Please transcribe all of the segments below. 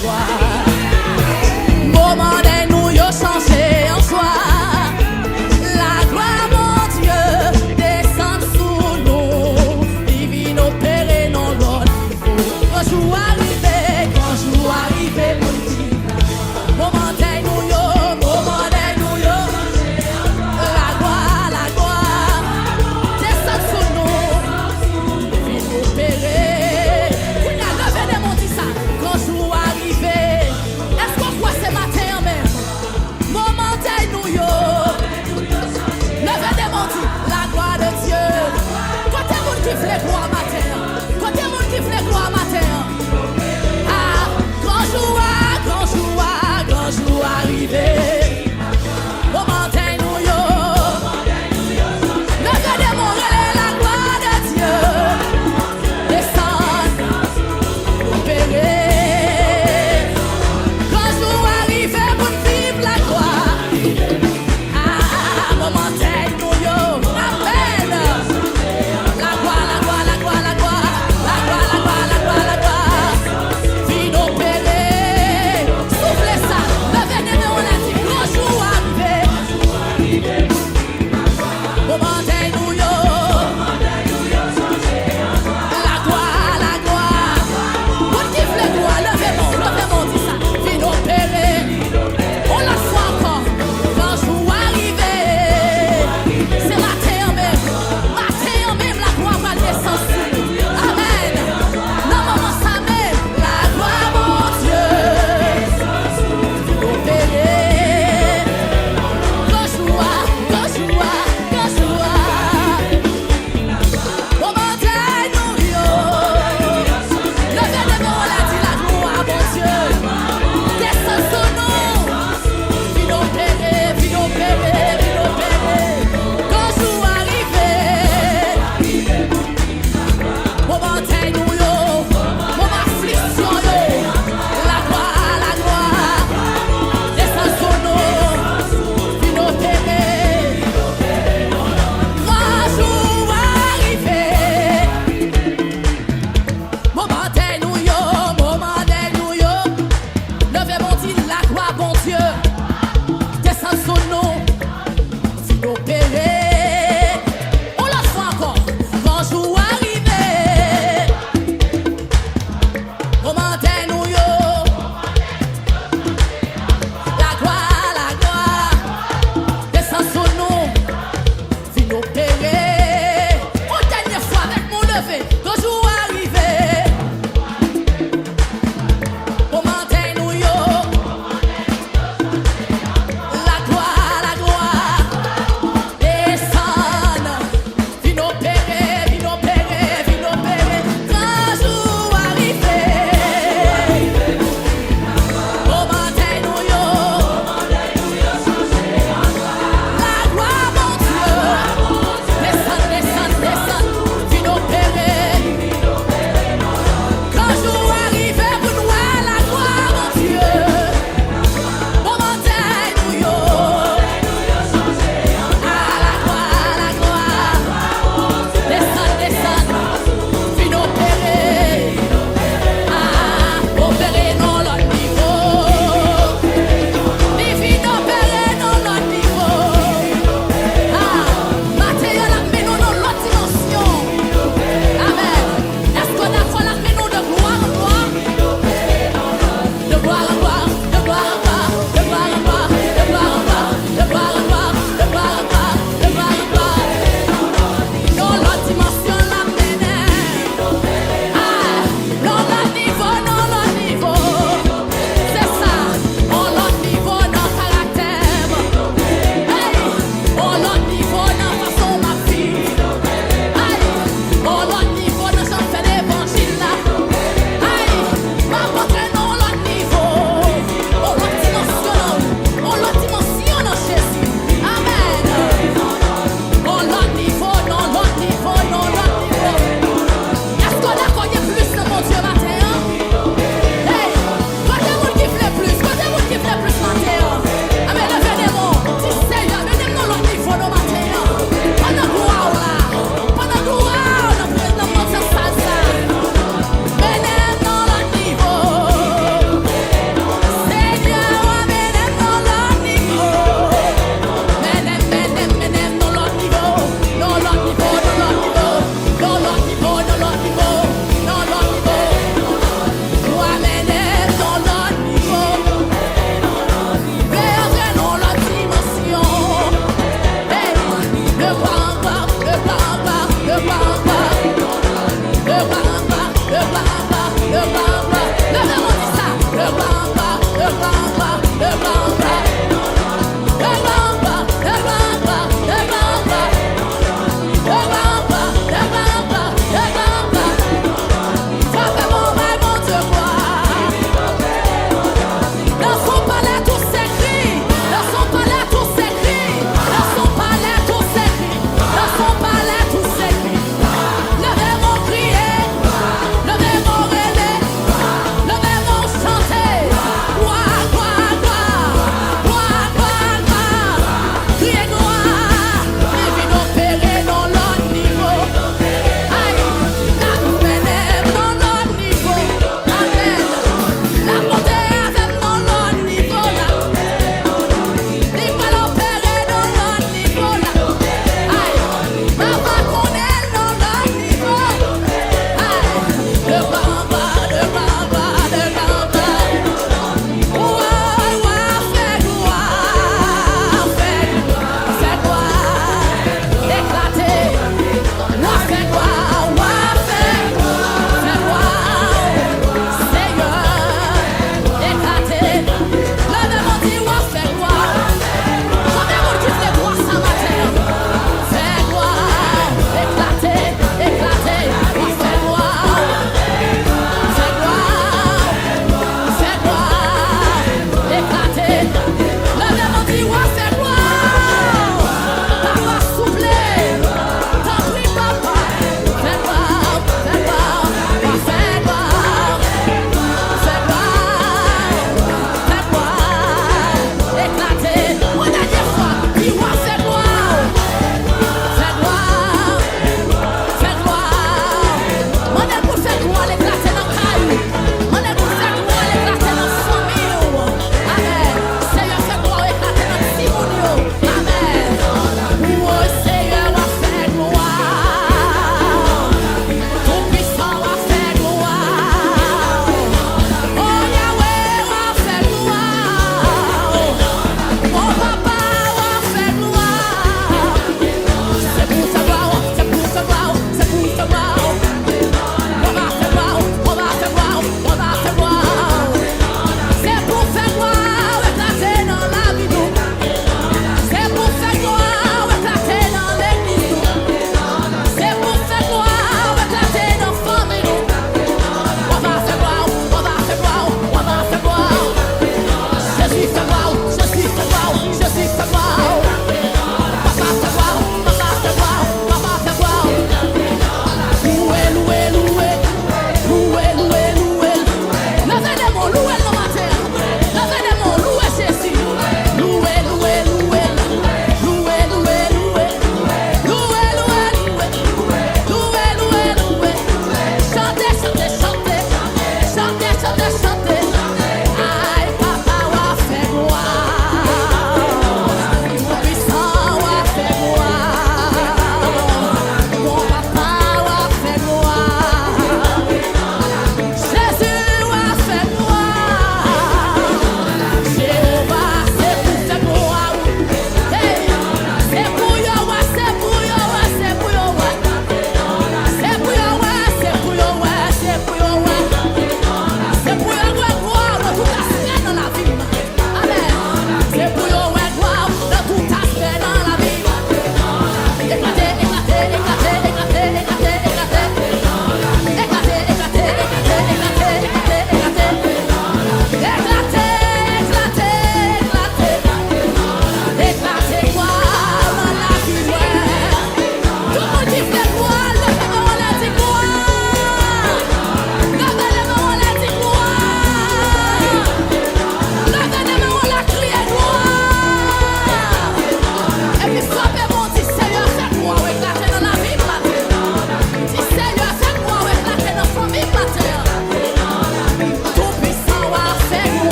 gloire. Moment de nous yo changé en soi. Laglwa Bondye descend sous nous. Divine opere nanw. Quand jou arrivé pour le dire. Moment de nous yo. La gloire descend sous nous. Divine opere. Oui, la levée de mon dit ça. Quand jou arrivé. Levez mon crier, levez mon chanter. Gloire, gloire.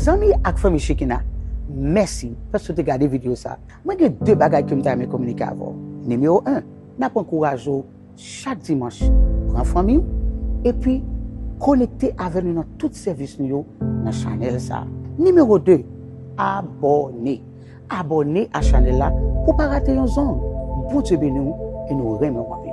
Zami ak Fanmi Shekinah, merci parce que tu as regardé la vidéo ça. Moi j'ai deux bagages que je me communiquer avant. Numéro 1, n'a pas encouragé chaque dimanche prendre famille et puis connecter avec nous dans tout service nous dans la channel ça. Numéro 2, abonner. Abonner à la channel là pour pas rater une zone. Bon Dieu béni et nous remercions.